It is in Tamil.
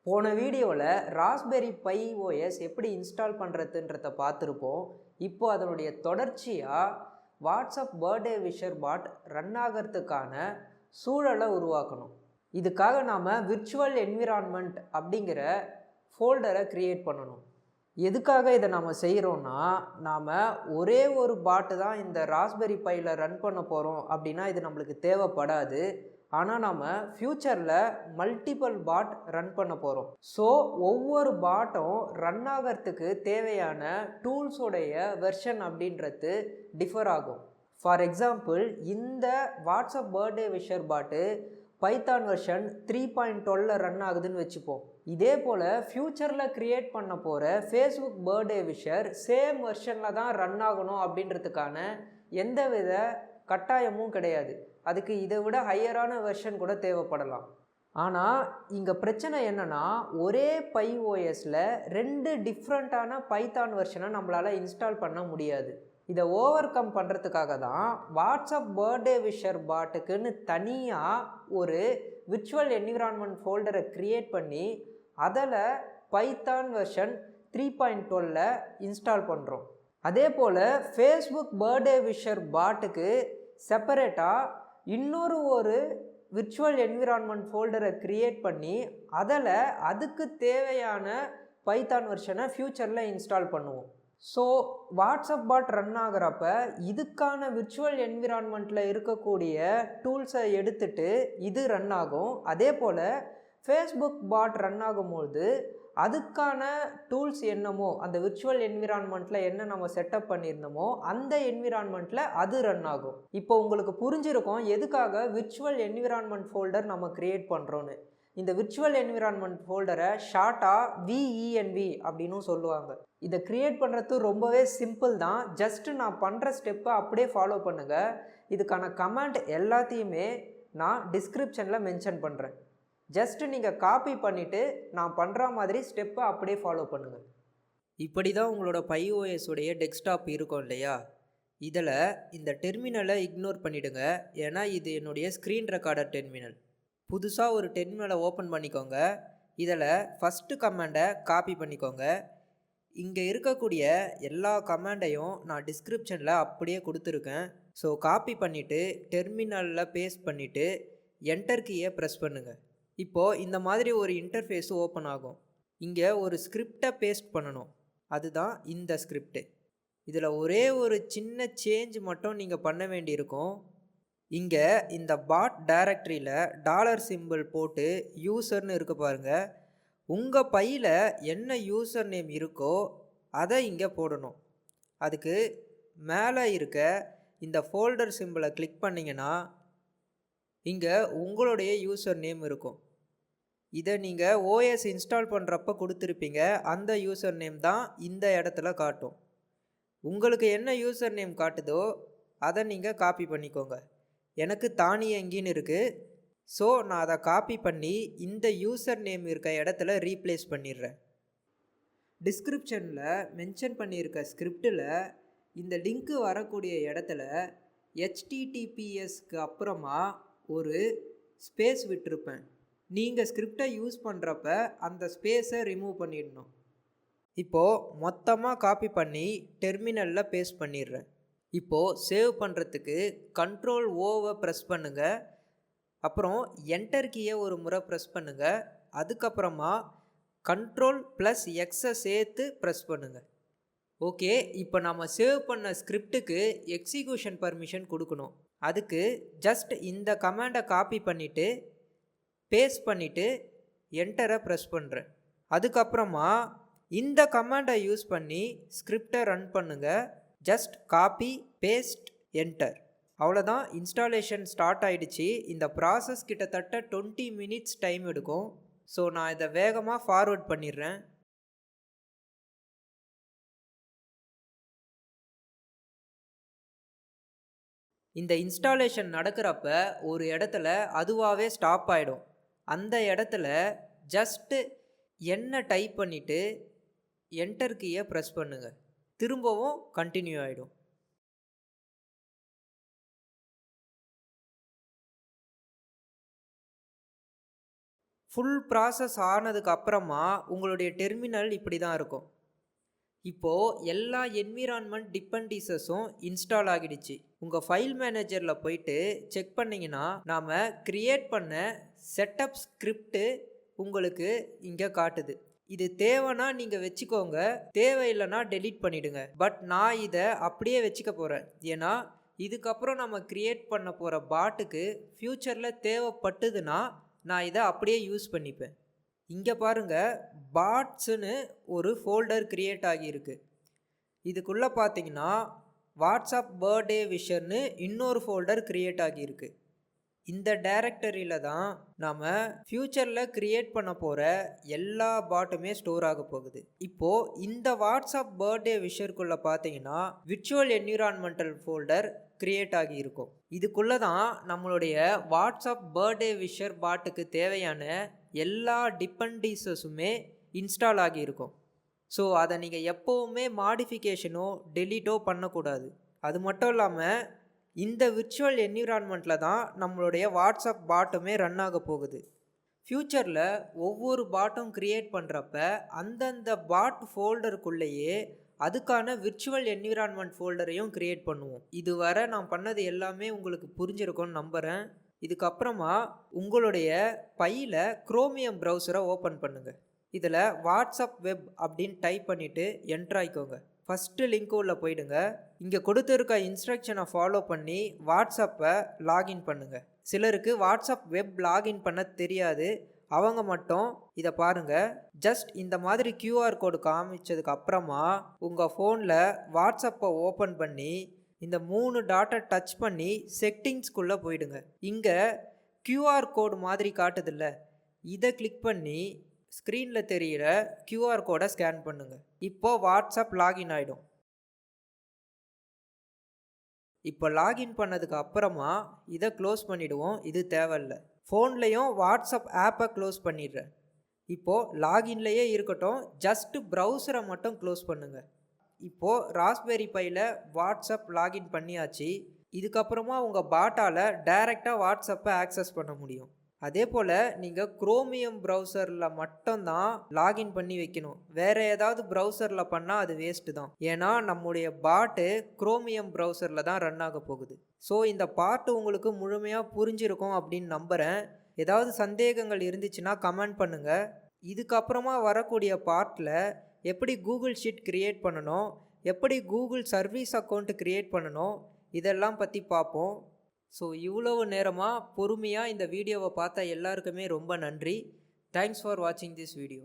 போன வீடியோவில் ராஸ்பெரி பை ஓஎஸ் எப்படி இன்ஸ்டால் பண்ணுறதுன்றத பார்த்துருப்போம். இப்போ அதனுடைய தொடர்ச்சியாக வாட்ஸ்அப் பர்த்டே விஷர் பாட் ரன் ஆகிறதுக்கான சூழலை உருவாக்கணும். இதுக்காக நாம் விர்ச்சுவல் என்விரான்மெண்ட் அப்படிங்கிற ஃபோல்டரை க்ரியேட் பண்ணணும். எதுக்காக இதை நம்ம செய்கிறோன்னா, நாம் ஒரே ஒரு பாட்டு தான் இந்த ராஸ்பெரி பையில் ரன் பண்ண போகிறோம் அப்படின்னா இது நம்மளுக்கு தேவைப்படாது. ஆனால் நாம் ஃப்யூச்சரில் மல்டிபிள் பாட் ரன் பண்ண போகிறோம். ஸோ ஒவ்வொரு பாட்டும் ரன் ஆகிறதுக்கு தேவையான டூல்ஸோடைய வெர்ஷன் அப்படின்றது டிஃபர் ஆகும். ஃபார் எக்ஸாம்பிள், இந்த வாட்ஸ்அப் பர்த்டே விஷர் பாட்டு பைத்தான் வெர்ஷன் 3.12 ரன் ஆகுதுன்னு வச்சுப்போம். இதே போல் ஃப்யூச்சரில் க்ரியேட் பண்ண போகிற ஃபேஸ்புக் பர்த்டே விஷர் சேம் வெர்ஷனில் தான் ரன் ஆகணும் அப்படின்றதுக்கான எந்தவித கட்டாயமும் கிடையாது. அதுக்கு இதை விட ஹையரான வெர்ஷன் கூட தேவைப்படலாம். ஆனால் இங்கே பிரச்சனை என்னென்னா, ஒரே பை ஓஎஸில் 2 டிஃப்ரெண்ட்டான பைத்தான் வெர்ஷனை நம்மளால் இன்ஸ்டால் பண்ண முடியாது. இதை ஓவர் கம் பண்ணுறதுக்காக தான் வாட்ஸ்அப் பர்த்டே விஷர் பாட்டுக்குன்னு தனியாக ஒரு விர்ச்சுவல் என்விரான்மெண்ட் ஃபோல்டரை க்ரியேட் பண்ணி அதில் பைத்தான் வெர்ஷன் 3.12 இன்ஸ்டால் பண்ணுறோம். அதே போல் ஃபேஸ்புக் பர்த்டே விஷர் பாட்டுக்கு செப்பரேட்டாக இன்னொரு விர்ச்சுவல் என்விரான்மெண்ட் ஃபோல்டரை க்ரியேட் பண்ணி அதில் அதுக்கு தேவையான பைத்தான் வெர்ஷனை ஃப்யூச்சரில் இன்ஸ்டால் பண்ணுவோம். ஸோ வாட்ஸ்அப் பாட் ரன் ஆகிறப்ப இதுக்கான விர்ச்சுவல் என்விரான்மெண்ட்டில் இருக்கக்கூடிய டூல்ஸை எடுத்துகிட்டு இது ரன் ஆகும். அதே போல் ஃபேஸ்புக் பாட் ரன் ஆகும்போது அதுக்கான டூல்ஸ் என்னமோ, அந்த விர்ச்சுவல் என்விரான்மெண்ட்டில் என்ன நம்ம செட்டப் பண்ணியிருந்தோமோ அந்த என்விரான்மெண்ட்டில் அது ரன் ஆகும். இப்போ உங்களுக்கு புரிஞ்சிருக்கும் எதுக்காக விர்ச்சுவல் என்விரான்மெண்ட் ஃபோல்டர் நம்ம க்ரியேட் பண்ணுறோன்னு. இந்த விர்ச்சுவல் என்விரான்மெண்ட் ஃபோல்டரை ஷார்ட்டாக விஇஎன்வி அப்படின்னு சொல்லுவாங்க. இதை க்ரியேட் பண்ணுறது ரொம்பவே சிம்பிள் தான். ஜஸ்ட்டு நான் பண்ணுற ஸ்டெப்பை அப்படியே ஃபாலோ பண்ணுங்கள். இதுக்கான கமெண்ட் எல்லாத்தையுமே நான் டிஸ்கிரிப்ஷனில் மென்ஷன் பண்ணுறேன். ஜஸ்ட்டு நீங்கள் காப்பி பண்ணிவிட்டு நான் பண்ணுற மாதிரி ஸ்டெப்பை அப்படியே ஃபாலோ பண்ணுங்கள். இப்படி தான் உங்களோட பைஓஎஸ் உடைய டெஸ்க்டாப் இருக்கும் இல்லையா? இதில் இந்த டெர்மினலை இக்னோர் பண்ணிவிடுங்க. ஏன்னா இது என்னுடைய ஸ்க்ரீன் ரெக்கார்டர் டெர்மினல். புதுசாக ஒரு டெர்மினலை ஓப்பன் பண்ணிக்கோங்க. இதில் ஃபஸ்ட்டு கமாண்டை காப்பி பண்ணிக்கோங்க. இங்கே இருக்கக்கூடிய எல்லா கமாண்டையும் நான் டிஸ்கிரிப்ஷனில் அப்படியே கொடுத்துருக்கேன். ஸோ காப்பி பண்ணிவிட்டு டெர்மினலில் பேஸ்ட் பண்ணிவிட்டு என்டர் கீயை ப்ரெஸ் பண்ணுங்கள். இப்போது இந்த மாதிரி ஒரு இன்டர்ஃபேஸு ஓப்பன் ஆகும். இங்கே ஒரு ஸ்கிரிப்டை பேஸ்ட் பண்ணணும். அதுதான் இந்த ஸ்கிரிப்டு. இதில் ஒரே ஒரு சின்ன சேஞ்ச் மட்டும் நீங்கள் பண்ண வேண்டியிருக்கும். இங்கே இந்த பாட் டைரக்டரியில் டாலர் சிம்பிள் போட்டு யூசர்னு இருக்க பாருங்கள். உங்கள் பையில் என்ன யூசர் நேம் இருக்கோ அதை இங்கே போடணும். அதுக்கு மேலே இருக்க இந்த ஃபோல்டர் சிம்பிளை கிளிக் பண்ணிங்கன்னா இங்கே உங்களுடைய யூசர் நேம் இருக்கும். இதை நீங்கள் ஓஎஸ் இன்ஸ்டால் பண்ணுறப்ப கொடுத்துருப்பீங்க. அந்த யூசர் நேம் தான் இந்த இடத்துல காட்டும். உங்களுக்கு என்ன யூசர் நேம் காட்டுதோ அதை நீங்கள் காப்பி பண்ணிக்கோங்க. எனக்கு தானியங்கின்னு இருக்குது. ஸோ நான் அதை காப்பி பண்ணி இந்த யூசர் நேம் இருக்க இடத்துல ரீப்ளேஸ் பண்ணிடுறேன். டிஸ்கிரிப்ஷனில் மென்ஷன் பண்ணியிருக்க ஸ்கிரிப்டில் இந்த லிங்க்கு வரக்கூடிய இடத்துல HTTPSக்கு அப்புறமா ஒரு ஸ்பேஸ் விட்டுருப்பேன். நீங்கள் ஸ்கிரிப்டை யூஸ் பண்ணுறப்ப அந்த ஸ்பேஸை ரிமூவ் பண்ணிடணும். இப்போது மொத்தமாக காப்பி பண்ணி டெர்மினலில் பேஸ்ட் பண்ணிடுறேன். இப்போது சேவ் பண்ணுறதுக்கு Ctrl+Oவை ப்ரெஸ் பண்ணுங்கள். அப்புறம் என்டர் கீயை ஒரு முறை ப்ரெஸ் பண்ணுங்கள். அதுக்கப்புறமா Ctrl+Xஐ சேர்த்து ப்ரெஸ் பண்ணுங்கள். ஓகே, இப்போ நம்ம சேவ் பண்ண ஸ்கிரிப்டுக்கு எக்ஸிக்யூஷன் பர்மிஷன் கொடுக்கணும். அதுக்கு ஜஸ்ட் இந்த கமாண்டை காப்பி பண்ணிவிட்டு பேஸ்ட் பண்ணிவிட்டு என்டரை ப்ரெஸ் பண்ணுறேன். அதுக்கப்புறமா இந்த கமாண்டை யூஸ் பண்ணி ஸ்கிரிப்டை ரன் பண்ணுங்கள். Just copy paste enter. அவ்வளோதான், இன்ஸ்டாலேஷன் ஸ்டார்ட் ஆகிடுச்சு. இந்த ப்ராசஸ் கிட்டத்தட்ட 20 மினிட்ஸ் டைம் எடுக்கும். ஸோ நான் இதை வேகமாக ஃபார்வர்ட் பண்ணிடுறேன். இந்த இன்ஸ்டாலேஷன் நடக்கிறப்ப ஒரு இடத்துல அதுவாகவே ஸ்டாப் ஆகிடும். அந்த இடத்துல ஜஸ்ட்டு என்ன டைப் பண்ணிவிட்டு என்டர் கீயை ப்ரெஸ் பண்ணுங்கள். திரும்பவும் கண்டினியூ ஆகிடும். ஃபுல் ப்ராசஸ் ஆனதுக்கு அப்புறமா உங்களுடைய டெர்மினல் இப்படி தான் இருக்கும். இப்போது எல்லா என்விரான்மெண்ட் டிபெண்டிசஸும் இன்ஸ்டால் ஆகிடுச்சு. உங்கள் ஃபைல் மேனேஜரில் போயிட்டு செக் பண்ணிங்கன்னா நாம் க்ரியேட் பண்ண செட்டப் ஸ்கிரிப்டு உங்களுக்கு இங்கே காட்டுது. இது தேவைன்னா நீங்கள் வச்சுக்கோங்க, தேவையில்லைன்னா டெலீட் பண்ணிவிடுங்க. பட் நான் இதை அப்படியே வச்சுக்க போகிறேன். ஏன்னா இதுக்கப்புறம் நம்ம க்ரியேட் பண்ண போகிற பாட்டுக்கு ஃப்யூச்சரில் தேவைப்பட்டதுன்னா நான் இதை அப்படியே யூஸ் பண்ணிப்பேன். இங்கே பாருங்கள், பாட்ஸுன்னு ஒரு ஃபோல்டர் க்ரியேட் ஆகியிருக்கு. இதுக்குள்ளே பார்த்தீங்கன்னா வாட்ஸ்அப் பர்த்டே விஷர்னு இன்னொரு ஃபோல்டர் க்ரியேட் ஆகியிருக்கு. இந்த டைரக்டரியில் தான் நாம் ஃப்யூச்சரில் க்ரியேட் பண்ண போகிற எல்லா பாட்டுமே ஸ்டோர் ஆக போகுது. இப்போது இந்த வாட்ஸ்அப் பர்த்டே விஷருக்குள்ளே பார்த்தீங்கன்னா விர்ச்சுவல் என்விரான்மெண்டல் ஃபோல்டர் க்ரியேட் ஆகியிருக்கும். இதுக்குள்ளே தான் நம்மளுடைய வாட்ஸ்அப் பர்த்டே விஷர் பாட்டுக்கு தேவையான எல்லா டிபெண்டிசஸுமே இன்ஸ்டால் ஆகியிருக்கும். ஸோ அதை நீங்கள் எப்போவுமே மாடிஃபிகேஷனோ டெலீட்டோ பண்ணக்கூடாது. அது மட்டும் இல்லாமல் இந்த விர்ச்சுவல் என்விரான்மெண்ட்டில் தான் நம்மளுடைய வாட்ஸ்அப் பாட்டுமே ரன் ஆக போகுது. ஃப்யூச்சரில் ஒவ்வொரு பாட்டும் க்ரியேட் பண்ணுறப்ப அந்தந்த பாட் ஃபோல்டருக்குள்ளேயே அதுக்கான விர்ச்சுவல் என்விரான்மெண்ட் ஃபோல்டரையும் க்ரியேட் பண்ணுவோம். இதுவரை நான் பண்ணது எல்லாமே உங்களுக்கு புரிஞ்சிருக்கும்னு நம்புகிறேன். இதுக்கப்புறமா உங்களுடைய பையில் குரோமியம் ப்ரௌசரை ஓப்பன் பண்ணுங்கள். இதில் வாட்ஸ்அப் வெப் அப்படின்னு டைப் பண்ணிவிட்டு என்ட்ரு ஆகிக்கோங்க. ஃபஸ்ட்டு லிங்க் உள்ள போயிடுங்க. இங்கே கொடுத்துருக்க இன்ஸ்ட்ரக்ஷனை ஃபாலோ பண்ணி வாட்ஸ்அப்பை லாகின் பண்ணுங்கள். சிலருக்கு வாட்ஸ்அப் வெப் லாகின் பண்ண தெரியாது, அவங்க மட்டும் இதை பாருங்கள். ஜஸ்ட் இந்த மாதிரி கியூஆர் கோடு காமிச்சதுக்கு அப்புறமா உங்கள் ஃபோனில் வாட்ஸ்அப்பை ஓப்பன் பண்ணி இந்த 3 டாட்டை டச் பண்ணி செட்டிங்ஸ்குள்ளே போயிடுங்க. இங்கே கியூஆர் கோடு மாதிரி காட்டுதில்ல, இதை கிளிக் பண்ணி ஸ்க்ரீனில் தெரிகிற கியூஆர் கோடை ஸ்கேன் பண்ணுங்கள். இப்போது வாட்ஸ்அப் லாகின் ஆகிடும். இப்போ லாகின் பண்ணதுக்கு அப்புறமா இதை க்ளோஸ் பண்ணிவிடுவோம், இது தேவையில்லை. ஃபோன்லேயும் வாட்ஸ்அப் ஆப்பை க்ளோஸ் பண்ணிடுறேன். இப்போது லாகின்லேயே இருக்கட்டும், ஜஸ்ட்டு ப்ரௌசரை மட்டும் க்ளோஸ் பண்ணுங்கள். இப்போது ராஸ்பெரி பையில் வாட்ஸ்அப் லாகின் பண்ணியாச்சு. இதுக்கப்புறமா உங்கள் பாட்டால் டைரெக்டாக வாட்ஸ்அப்பை ஆக்சஸ் பண்ண முடியும். அதே போல் நீங்கள் குரோமியம் ப்ரௌசரில் மட்டும்தான் லாகின் பண்ணி வைக்கணும். வேறு ஏதாவது ப்ரௌசரில் பண்ணால் அது வேஸ்ட்டு தான். ஏன்னா நம்முடைய பாட்டு குரோமியம் ப்ரௌசரில் தான் ரன் ஆக போகுது. ஸோ இந்த பாட்டு உங்களுக்கு முழுமையாக புரிஞ்சிருக்கும் அப்படின்னு நம்புகிறேன். ஏதாவது சந்தேகங்கள் இருந்துச்சுன்னா கமெண்ட் பண்ணுங்கள். இதுக்கப்புறமா வரக்கூடிய பார்ட்டில் எப்படி கூகுள் ஷீட் க்ரியேட் பண்ணணும், எப்படி கூகுள் சர்வீஸ் அக்கௌண்ட் க்ரியேட் பண்ணணும், இதெல்லாம் பற்றி பார்ப்போம். ஸோ இவ்வளவு நேரமாக பொறுமையாக இந்த வீடியோவை பார்த்த எல்லாருக்குமே ரொம்ப நன்றி. தேங்க்ஸ் ஃபார் வாட்சிங் திஸ் வீடியோ.